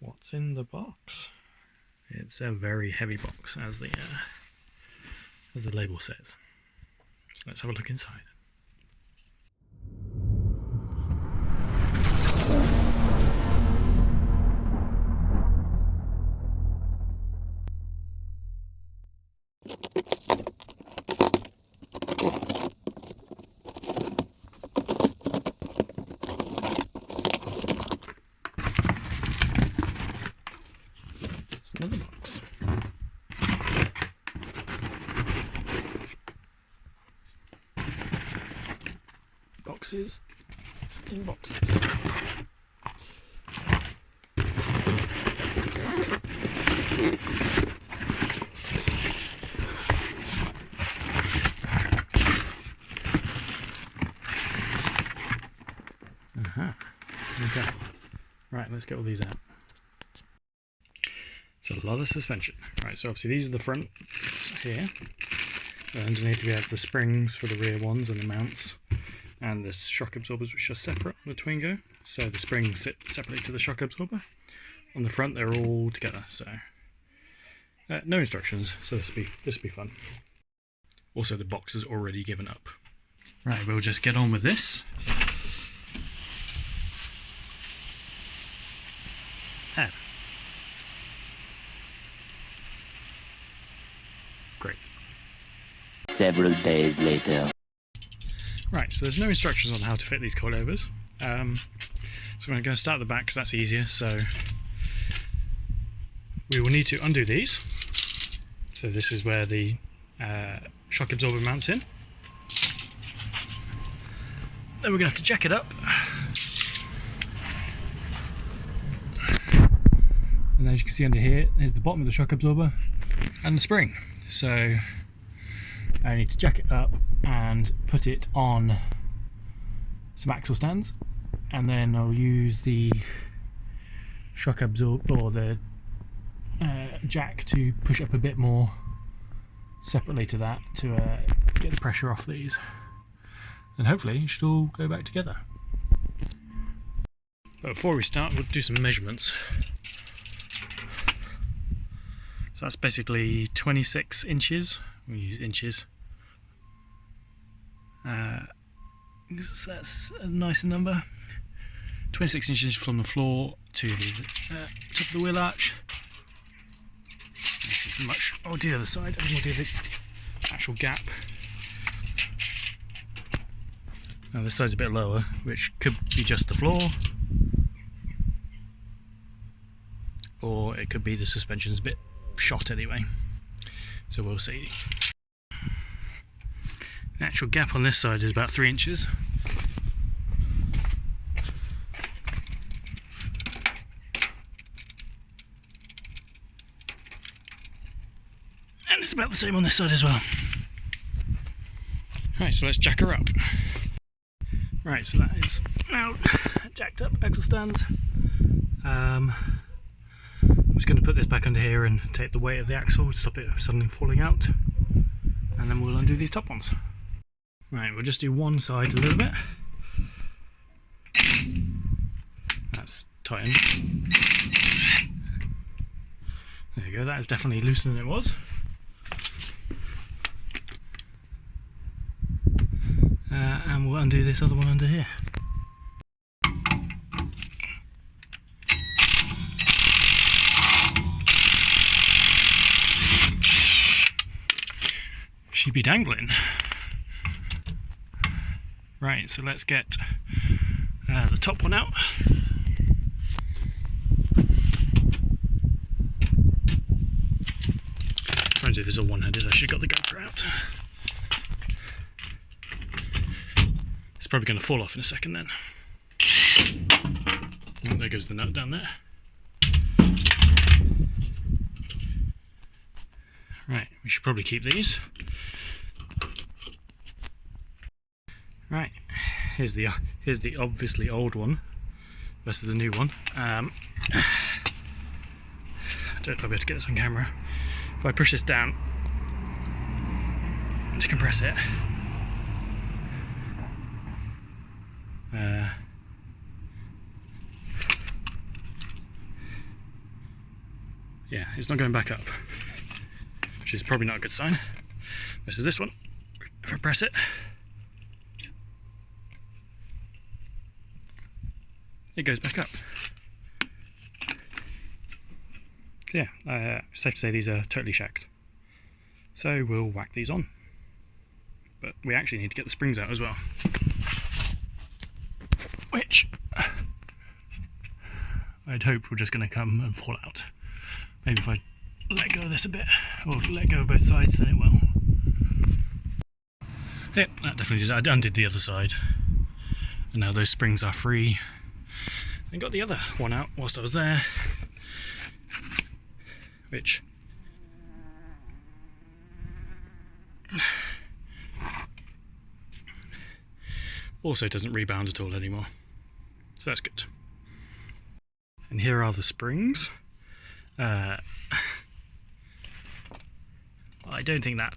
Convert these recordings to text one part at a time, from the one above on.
What's in the box? It's a very heavy box, as the label says. So let's have a look inside. It's another box. Boxes in boxes. Okay. Right, let's get all these out. It's a lot of suspension. Right, so obviously these are the fronts here. Underneath we have the springs for the rear ones and the mounts, and the shock absorbers, which are separate on the Twingo. So the springs sit separately to the shock absorber. On the front they're all together, so no instructions, so this will be fun. Also the box is already given up. Right, we'll just get on with this. Oh. Great. Several days later. Right, so there's no instructions on how to fit these coilovers. So I'm going to start at the back because that's easier. So we will need to undo these. So this is where the shock absorber mounts in. Then we're going to have to jack it up. And as you can see under here, here's the bottom of the shock absorber and the spring. So I need to jack it up and put it on some axle stands, and then I'll use the shock absorber or the jack to push up a bit more separately to that to get the pressure off these. And hopefully it should all go back together. But before we start, we'll do some measurements. So that's basically 26 inches. We use inches. That's a nice number. 26 inches from the floor to the top of the wheel arch. Much. I'll do the other side, and we'll do the actual gap. Now this side's a bit lower, which could be just the floor, or it could be the suspension's a bit shot anyway. So we'll see. The actual gap on this side is about 3 inches. And it's about the same on this side as well. Right, so let's jack her up. Right, so that is now jacked up, axle stands. I'm just going to put this back under here and take the weight of the axle to stop it suddenly falling out. And then we'll undo these top ones. Right, we'll just do one side a little bit. That's tightened. There you go, that is definitely looser than it was. And we'll undo this other one under here. She'd be dangling. Right, so let's get the top one out. Trying to do this all one-handed. I should have got the GoPro out. It's probably going to fall off in a second then. Oh, there goes the nut down there. Right, we should probably keep these. Right, here's the obviously old one versus the new one. I don't know if I'll be able to get this on camera. If I push this down to compress it, yeah, it's not going back up, which is probably not a good sign. This is this one. If I press it, it goes back up. So yeah, it's safe to say these are totally shacked. So we'll whack these on. But we actually need to get the springs out as well. Which I'd hope were just going to come and fall out. Maybe if I let go of this a bit, or let go of both sides, then it will. Yep, that definitely did. I undid the other side. And now those springs are free. And got the other one out whilst I was there. Which also doesn't rebound at all anymore, so that's good. And here are the springs. I don't think that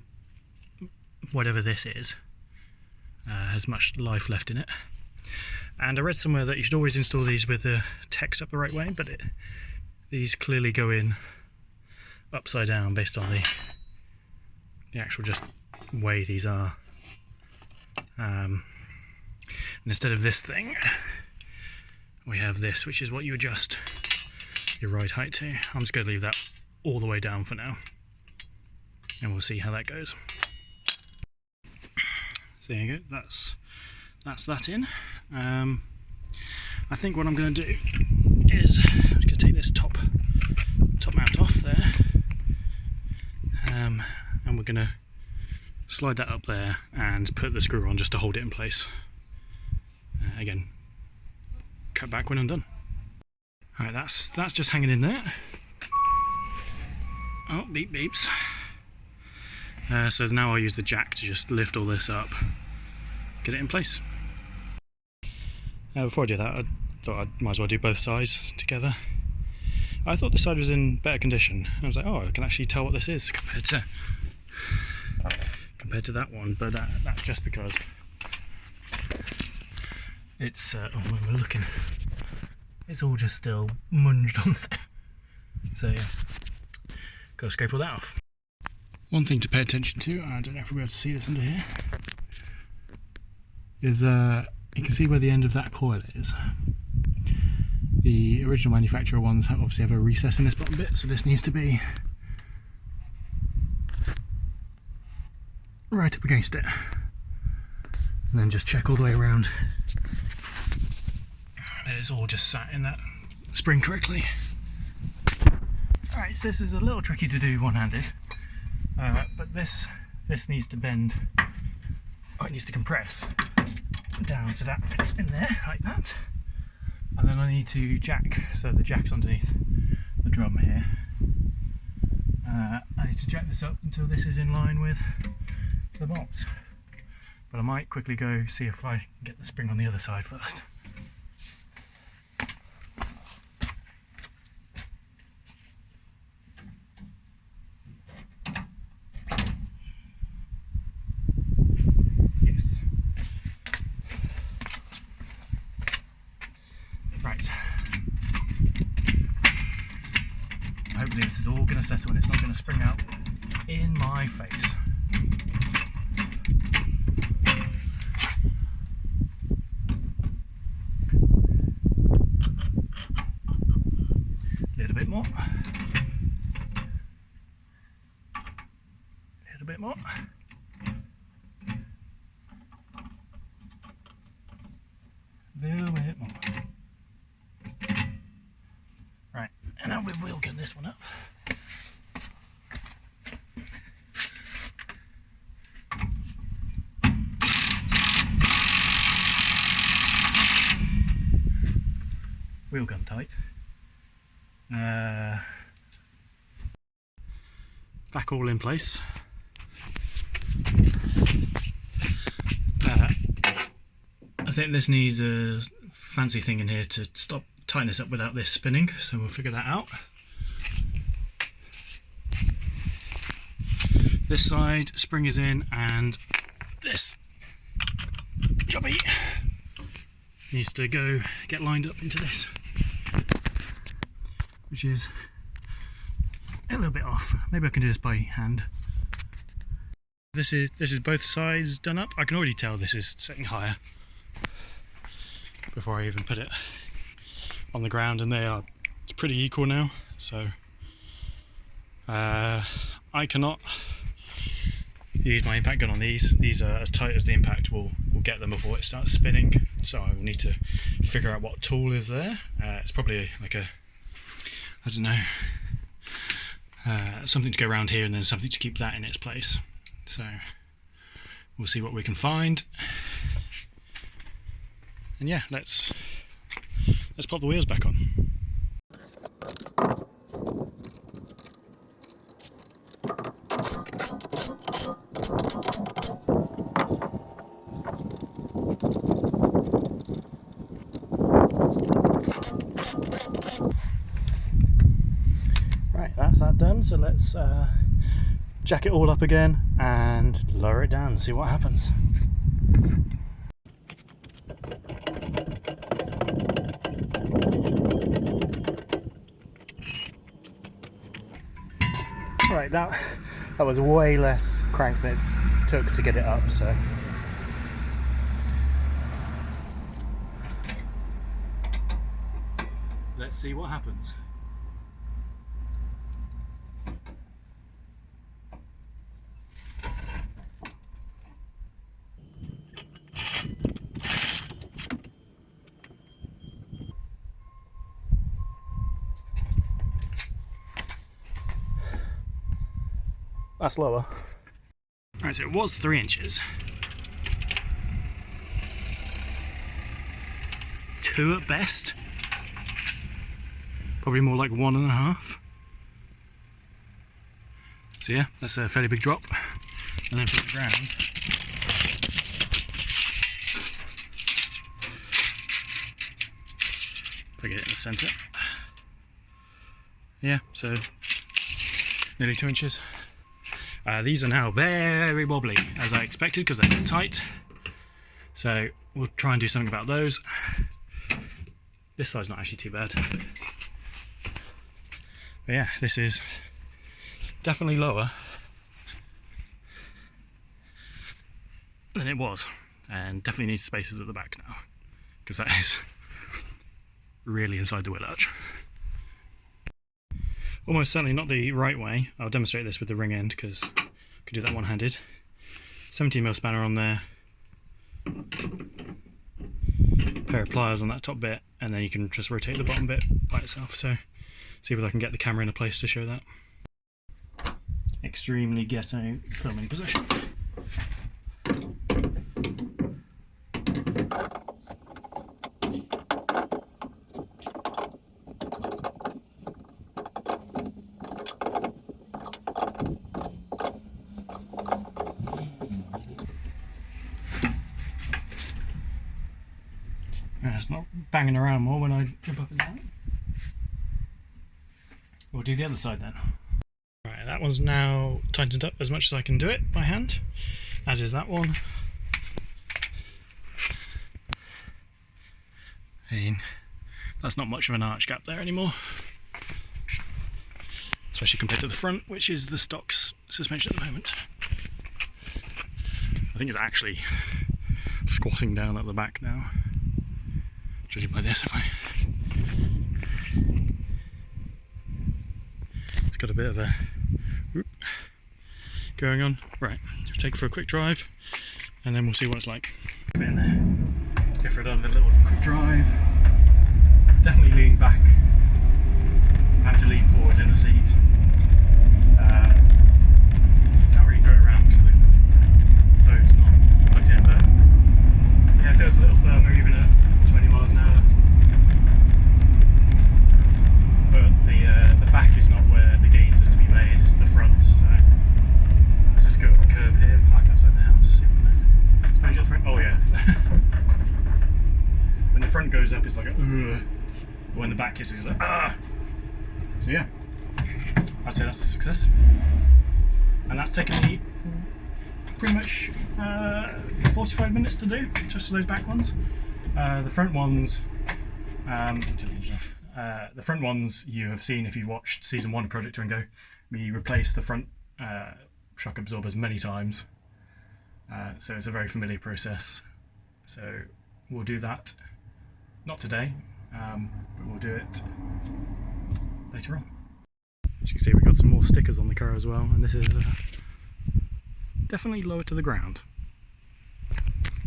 whatever this is has much life left in it. And I read somewhere that you should always install these with the text up the right way, but these clearly go in upside down based on the actual just way these are. And instead of this thing, we have this, which is what you adjust your ride height to. I'm just going to leave that all the way down for now, and we'll see how that goes. So there you go, that's that in. I think what I'm going to do is I'm just going to take this top mount off there, and we're going to slide that up there and put the screw on just to hold it in place. Again, cut back when I'm done. Alright, that's just hanging in there. Oh, beep beeps. So now I'll use the jack to just lift all this up, get it in place. Before I do that, I thought I might as well do both sides together. I thought this side was in better condition. I was like, oh, I can actually tell what this is compared to that one, but that's just because it's when we're looking, it's all just still munged on there. So yeah, gotta scrape all that off. One thing to pay attention to, I don't know if we'll be able to see this under here, is you can see where the end of that coil is. The original manufacturer ones obviously have a recess in this bottom bit, so this needs to be right up against it. And then just check all the way around that it's all just sat in that spring correctly. Alright, so this is a little tricky to do one-handed, but this needs to bend, or it needs to compress down so that fits in there, like that. And then I need to jack, so the jack's underneath the drum here. I need to jack this up until this is in line with the bolts. But I might quickly go see if I can get the spring on the other side first. Yes. Right. Hopefully this is all going to settle and it's not going to spring out in my face. A little bit more. A little bit more. A little bit more. Right, and now we will get this one up. Wheel gun type. Back all in place. I think this needs a fancy thing in here to tighten this up without this spinning, so we'll figure that out. This side, spring is in, and this jobby needs to go get lined up into this, which is a little bit off. Maybe I can do this by hand. This is both sides done up. I can already tell this is setting higher before I even put it on the ground, and they are pretty equal now. So I cannot use my impact gun on these. These are as tight as the impact will get them before it starts spinning. So I will need to figure out what tool is there. It's probably like a, I don't know, something to go around here and then something to keep that in its place. So we'll see what we can find. And yeah, let's pop the wheels back on. Right, that's that done. So let's jack it all up again and lower it down and see what happens. Right, that was way less crank than it took to get it up, so let's see what happens. That's lower. Alright, so it was 3 inches. It's 2 at best. Probably more like 1.5. So yeah, that's a fairly big drop. And then from the ground, if I get it in the centre. Yeah, so nearly 2 inches. These are now very wobbly, as I expected, because they're tight. So we'll try and do something about those. This side's not actually too bad. But yeah, this is definitely lower than it was, and definitely needs spacers at the back now, because that is really inside the wheel arch. Almost certainly not the right way. I'll demonstrate this with the ring end because I could do that one-handed. 17mm spanner on there, pair of pliers on that top bit, and then you can just rotate the bottom bit by itself. So see if I can get the camera in a place to show that. Extremely ghetto filming position. It's not banging around more when I jump up and down. We'll do the other side then. Right, that one's now tightened up as much as I can do it by hand, as is that one. And that's not much of an arch gap there anymore, especially compared to the front, which is the stock suspension at the moment. I think it's actually squatting down at the back now, judging by this. It's got a bit of a whoop going on. Right, take it for a quick drive and then we'll see what it's like. A bit in there. Go for another little quick drive. Definitely lean back. I have to lean forward in the seat. Can't really throw it around because the phone's not plugged in, but yeah, it feels a little firmer even at 20 miles an hour. But the back is not where the gains are to be made, it's the front. So let's just go up the curb here, park outside the house, see if we can suppose you're the front. Oh yeah. When the front goes up it's like a when the back kisses it's like ah. So yeah, I'd say that's a success. And that's taken me pretty much 45 minutes to do, just for those back ones. The front ones, the front ones you have seen if you watched season 1 of Project Twingo. We replaced the front shock absorbers many times, so it's a very familiar process. So we'll do that, not today, but we'll do it later on. As you can see, we've got some more stickers on the car as well, and this is definitely lower to the ground.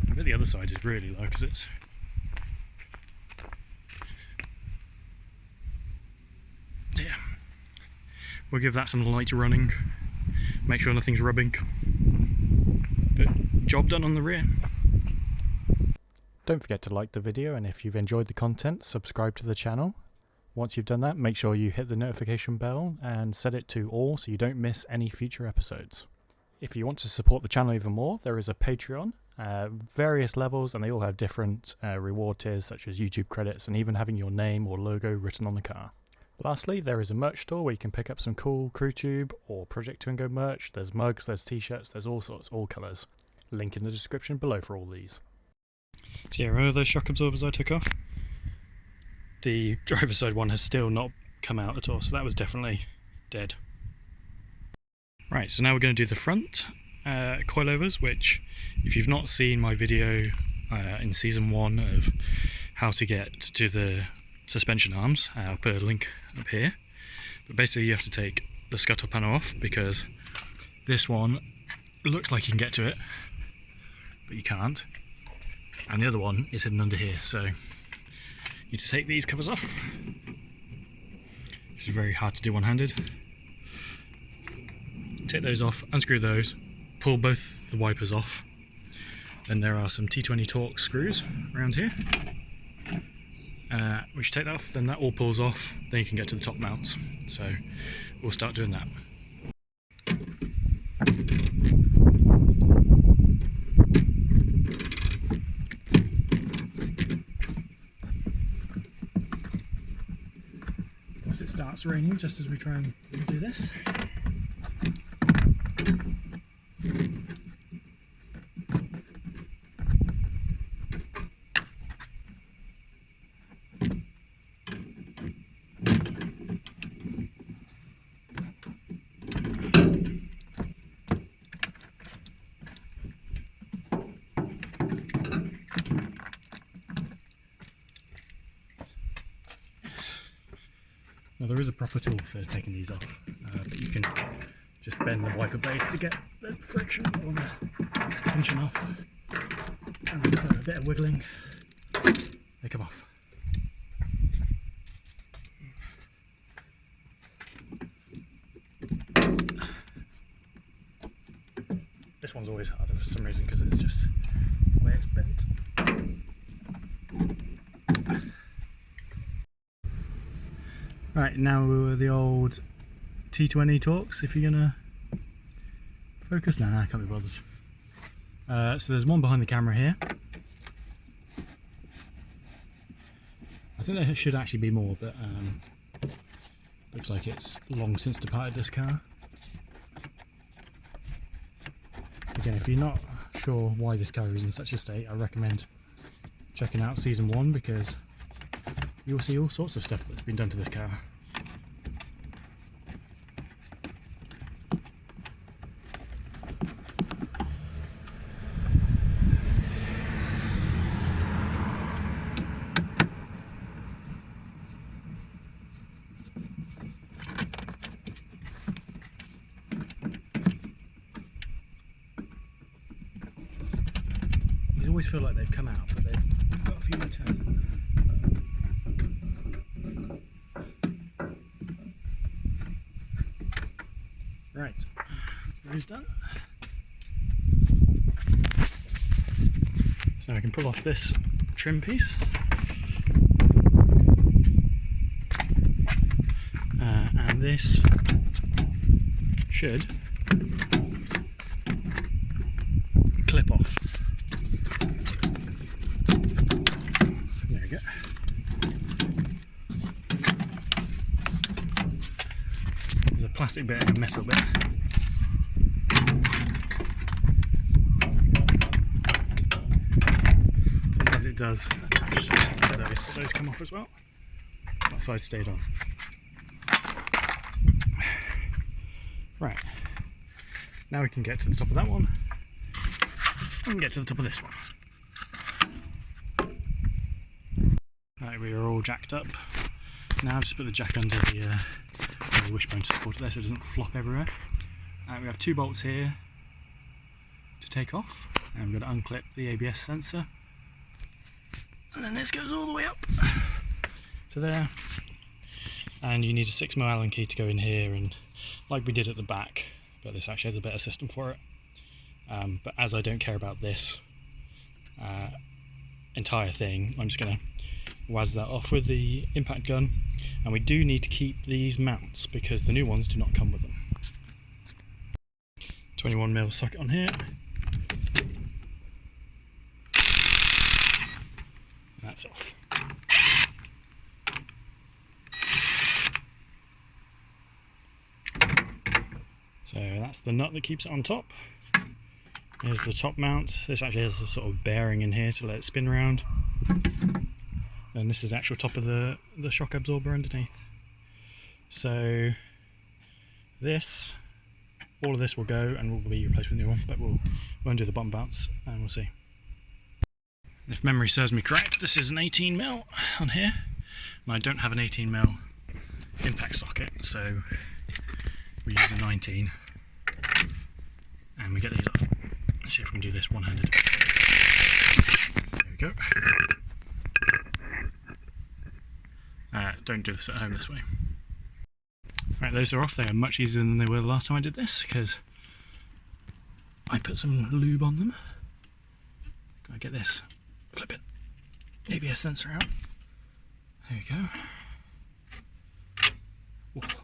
I bet the other side is really low because it's yeah. We'll give that some light running, make sure nothing's rubbing, but job done on the rear. Don't forget to like the video, and if you've enjoyed the content, subscribe to the channel. Once you've done that, make sure you hit the notification bell and set it to all so you don't miss any future episodes. If you want to support the channel even more, there is a Patreon, various levels, and they all have different reward tiers such as YouTube credits and even having your name or logo written on the car. Lastly, there is a merch store where you can pick up some cool CrewTube or Project Twingo merch. There's mugs, there's t-shirts, there's all sorts, all colours. Link in the description below for all these. So yeah, remember those shock absorbers I took off? The driver's side one has still not come out at all, so that was definitely dead. Right, so now we're going to do the front coilovers, which if you've not seen my video in season 1 of how to get to the suspension arms, I'll put a link up here. But basically you have to take the scuttle panel off because this one looks like you can get to it, but you can't. And the other one is hidden under here, so you need to take these covers off, which is very hard to do one-handed. Take those off, unscrew those, pull both the wipers off. Then there are some T20 Torx screws around here. Which you take that off, then that all pulls off, then you can get to the top mounts. So we'll start doing that. Once it starts raining, just as we try and do this. Now there is a proper tool for taking these off, but you can just bend the wiper blades to get the friction or the tension off, and with a bit of wiggling they come off. This one's always harder for some reason because it's just the way it's bent. Right, now we're the old T20 Torx, if you're gonna focus. Nah, I can't be bothered. So there's one behind the camera here. I think there should actually be more, but looks like it's long since departed this car. Again, if you're not sure why this car is in such a state, I recommend checking out season 1 because you'll see all sorts of stuff that's been done to this car. They always feel like they've come out, but they've got a few more turns in them. Right, so those done. So I can pull off this trim piece. And this should clip off. There we go. There's a plastic bit and a metal bit. Sometimes it does attach to those, but those come off as well. That side stayed on. Right, now we can get to the top of that one, and we can get to the top of this one. Right, we are all jacked up. Now I've just put the jack under the wishbone to support it there so it doesn't flop everywhere. We have 2 bolts here to take off, and we've got to unclip the ABS sensor. And then this goes all the way up to there. And you need a 6mm Allen key to go in here, and like we did at the back, but this actually has a better system for it. But as I don't care about this entire thing, I'm just going to waz that off with the impact gun. And we do need to keep these mounts because the new ones do not come with them. 21mm socket on here. That's off. So that's the nut that keeps it on top. Here's the top mount. This actually has a sort of bearing in here to let it spin around. And this is the actual top of the shock absorber underneath. So this, all of this will go and will be replaced with a new one, but we'll undo the bottom mounts and we'll see. If memory serves me correct, this is an 18mm on here, and I don't have an 18mm impact socket, so we use a 19, and we get these off. Let's see if we can do this one-handed. There we go. Don't do this at home this way. Right, those are off. They are much easier than they were the last time I did this, because I put some lube on them. Gotta get this flip it ABS sensor out. There we go. Whoa.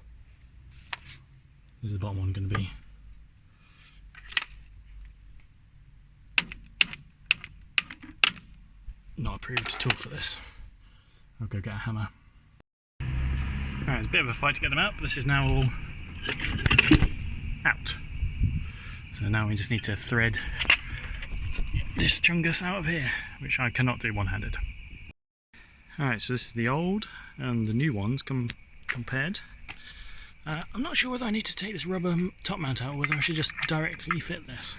This is the bottom one going to be. Not approved tool for this. I'll go get a hammer. Alright, it's a bit of a fight to get them out, but this is now all out. So now we just need to thread this chungus out of here, which I cannot do one-handed. Alright, so this is the old and the new ones compared. I'm not sure whether I need to take this rubber top mount out or whether I should just directly fit this.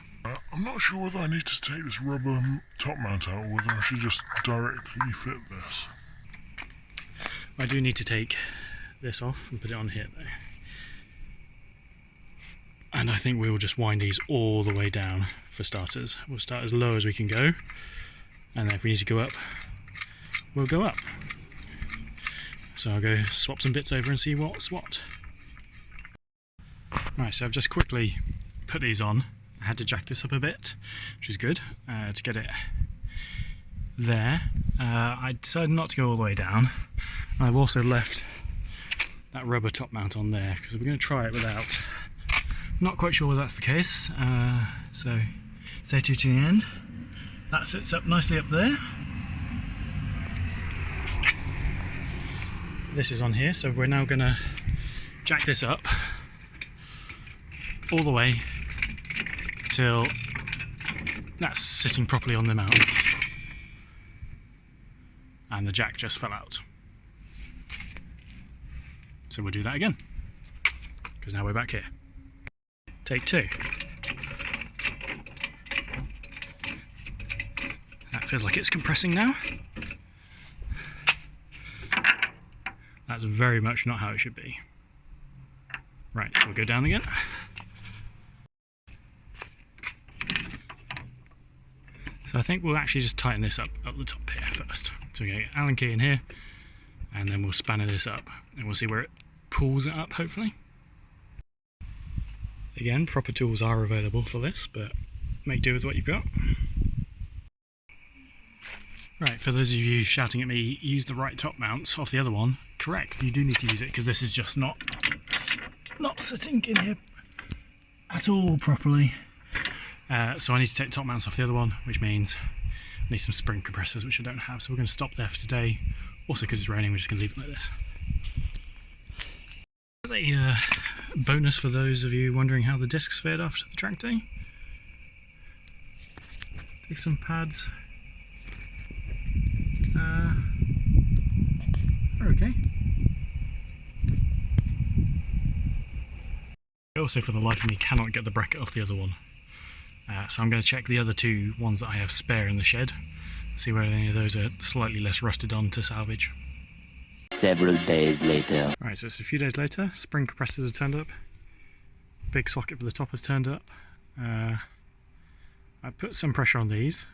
I'm not sure whether I need to take this rubber top mount out or whether I should just directly fit this. I do need to take this off and put it on here though. And I think we will just wind these all the way down for starters. We'll start as low as we can go, and then if we need to go up, we'll go up. So I'll go swap some bits over and see what's what. Right, so I've just quickly put these on. I had to jack this up a bit, which is good, to get it there. I decided not to go all the way down. I've also left that rubber top mount on there because we're going to try it without. Not quite sure whether that's the case, so stay tuned to the end. That sits up nicely up there. This is on here, so we're now going to jack this up all the way till that's sitting properly on the mount, and the jack just fell out. So we'll do that again, because now we're back here. Take 2. That feels like it's compressing now. That's very much not how it should be. Right, so we'll go down again. So I think we'll actually just tighten this up the top here first. So we get an Allen key in here, and then we'll spanner this up, and we'll see where it pulls it up, hopefully. Again, proper tools are available for this, but make do with what you've got. Right, for those of you shouting at me, use the right top mounts off the other one. Correct, you do need to use it because this is just not sitting in here at all properly. So I need to take the top mounts off the other one, which means I need some spring compressors, which I don't have. So we're going to stop there for today. Also, because it's raining, we're just going to leave it like this. As a bonus for those of you wondering how the discs fared after the track day, take some pads. They're okay. I also, for the life of me, cannot get the bracket off the other one. So I'm going to check the other two ones that I have spare in the shed, see whether any of those are slightly less rusted on to salvage. Several days later. Right, so it's a few days later. Spring compressors have turned up. Big socket for the top has turned up. I put some pressure on these.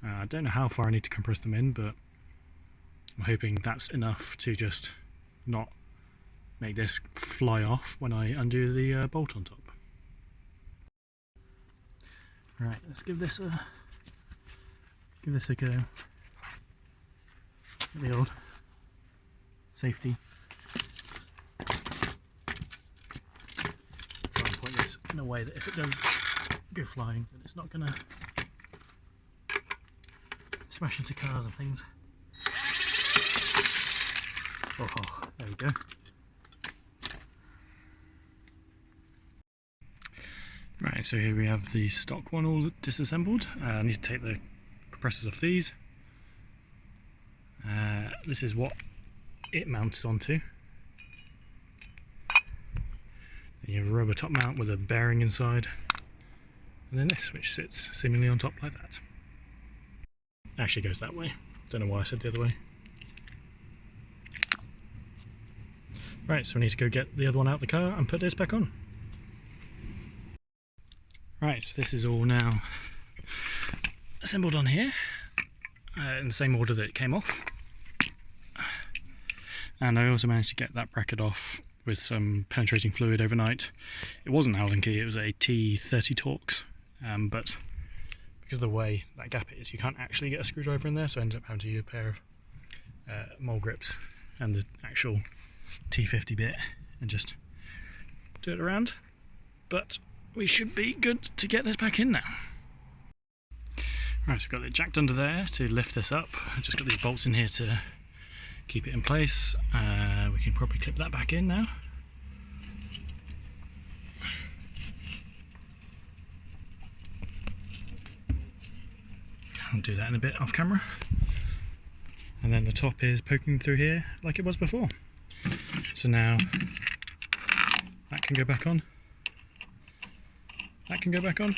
I don't know how far I need to compress them in, but I'm hoping that's enough to just not make this fly off when I undo the bolt on top. Right, let's give this a go. The old safety. I'll point this in a way that if it does go flying, then it's not going to smash into cars and things. Oh, there we go. Right, so here we have the stock one all disassembled. I need to take the compressors off these. This is what it mounts onto. Then you have a rubber top mount with a bearing inside, and then this, which sits seemingly on top like that. Actually goes that way. Don't know why I said the other way. Right, so we need to go get the other one out of the car and put this back on. Right, so this is all now assembled on here in the same order that it came off. And I also managed to get that bracket off with some penetrating fluid overnight. It wasn't Allen key, it was a T30 Torx, but because of the way that gap is, you can't actually get a screwdriver in there, so I ended up having to use a pair of mole grips and the actual T50 bit and just do it around. But we should be good to get this back in now. Right, so we've got it jacked under there to lift this up. I've just got these bolts in here to keep it in place. We can probably clip that back in now. I'll do that in a bit off camera. And then the top is poking through here like it was before. So now that can go back on. That can go back on.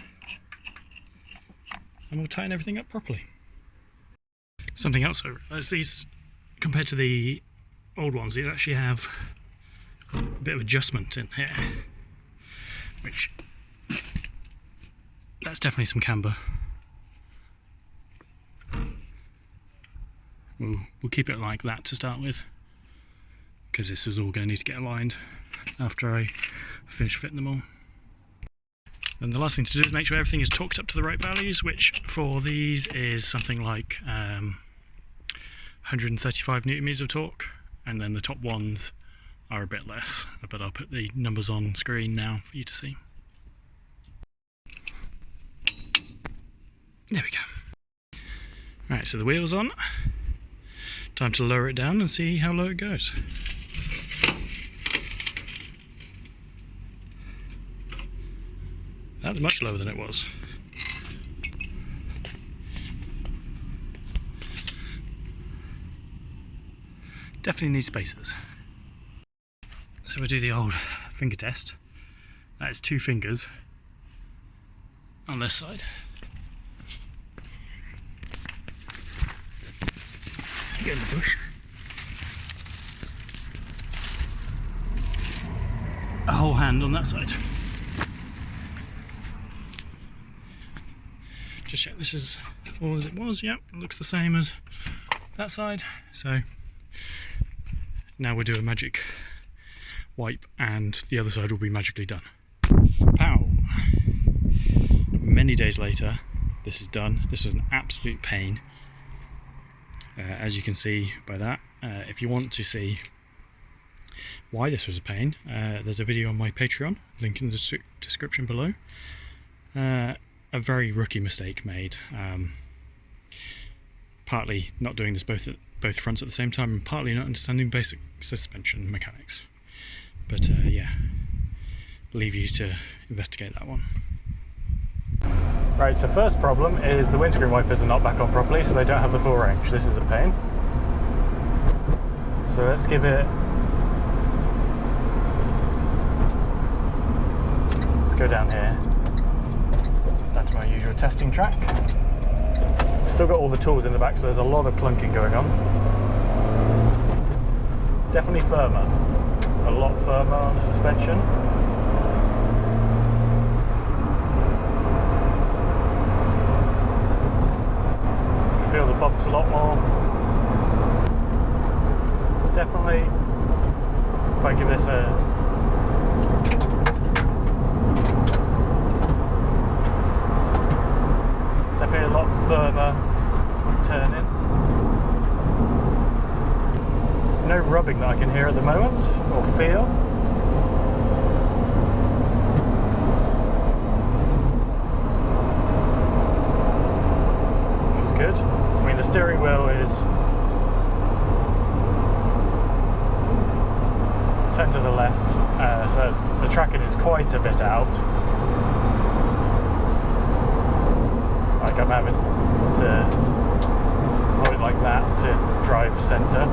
And we'll tighten everything up properly. Something else I realised, these, compared to the old ones, these actually have a bit of adjustment in here, which, that's definitely some camber. We'll keep it like that to start with, because this is all going to need to get aligned after I finish fitting them all. And the last thing to do is make sure everything is torqued up to the right values, which for these is something like 135 newton meters of torque, and then the top ones are a bit less, but I'll put the numbers on screen now for you to see. There we go. Right, so the wheel's on. Time to lower it down and see how low it goes. That was much lower than it was. Definitely need spacers. So we'll do the old finger test. That is 2 fingers on this side. Get in the bush. A whole hand on that side. Just check this is all as it was. Yep, it looks the same as that side. So now we'll do a magic wipe and the other side will be magically done. Pow! Many days later, this is done. This was an absolute pain. As you can see by that, if you want to see why this was a pain, there's a video on my Patreon, link in the description below. A very rookie mistake made, partly not doing this both fronts at the same time, and partly not understanding basic suspension mechanics. But yeah, leave you to investigate that one. Right, so first problem is the windscreen wipers are not back on properly, so they don't have the full range. This is a pain. So let's give it go down here, down to my usual testing track. Still got all the tools in the back, so there's a lot of clunking going on. Definitely firmer, a lot firmer on the suspension. Feel the bumps a lot more. Definitely, if I give this a definitely a lot firmer turning. No rubbing that I can hear at the moment or feel. Which is good. I mean, the steering wheel is turned to the left, so the tracking is quite a bit out. Like I'm having to hold it like that to drive centre.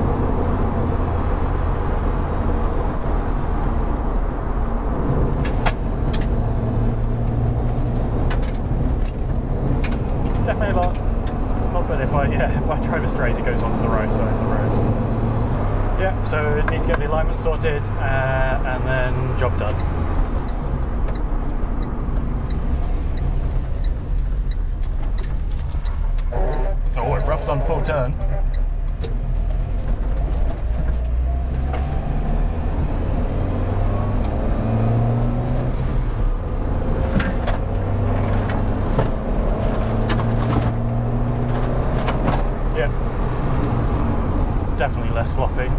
Definitely a lot better if I drive it straight, it goes onto the right side of the road. Yeah, so it needs to get the alignment sorted and then job done. Oh, it rubs on full turn. Yeah, definitely less sloppy.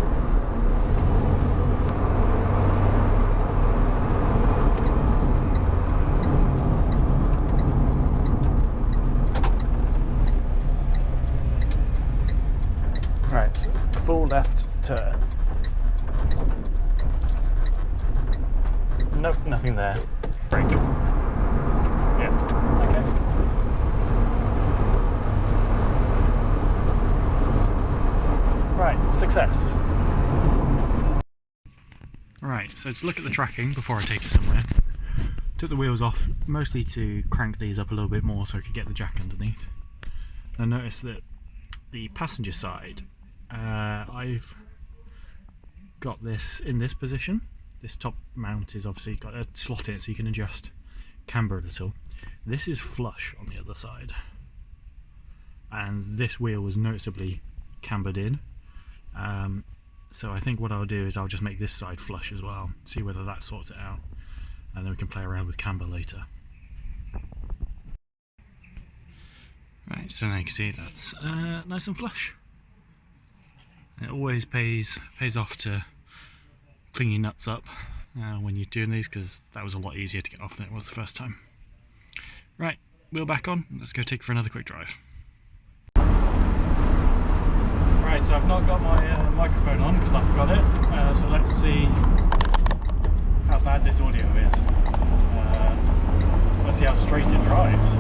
Right, so full left turn. Nope, nothing there. Brake. Yeah, okay. Right, success. Right, so to look at the tracking before I take it somewhere. Took the wheels off, mostly to crank these up a little bit more so I could get the jack underneath. I noticed that the passenger side, I've got this in this position. This top mount is obviously got a slot in it so you can adjust camber a little. This is flush on the other side, and this wheel was noticeably cambered in. So I think what I'll do is I'll just make this side flush as well, see whether that sorts it out, and then we can play around with camber later. Right, so now you can see that's nice and flush. It always pays off to clean your nuts up when you're doing these, because that was a lot easier to get off than it was the first time. Right, wheel back on, let's go take it for another quick drive. Right, so I've not got my microphone on because I forgot it, so let's see how bad this audio is. Let's see how straight it drives.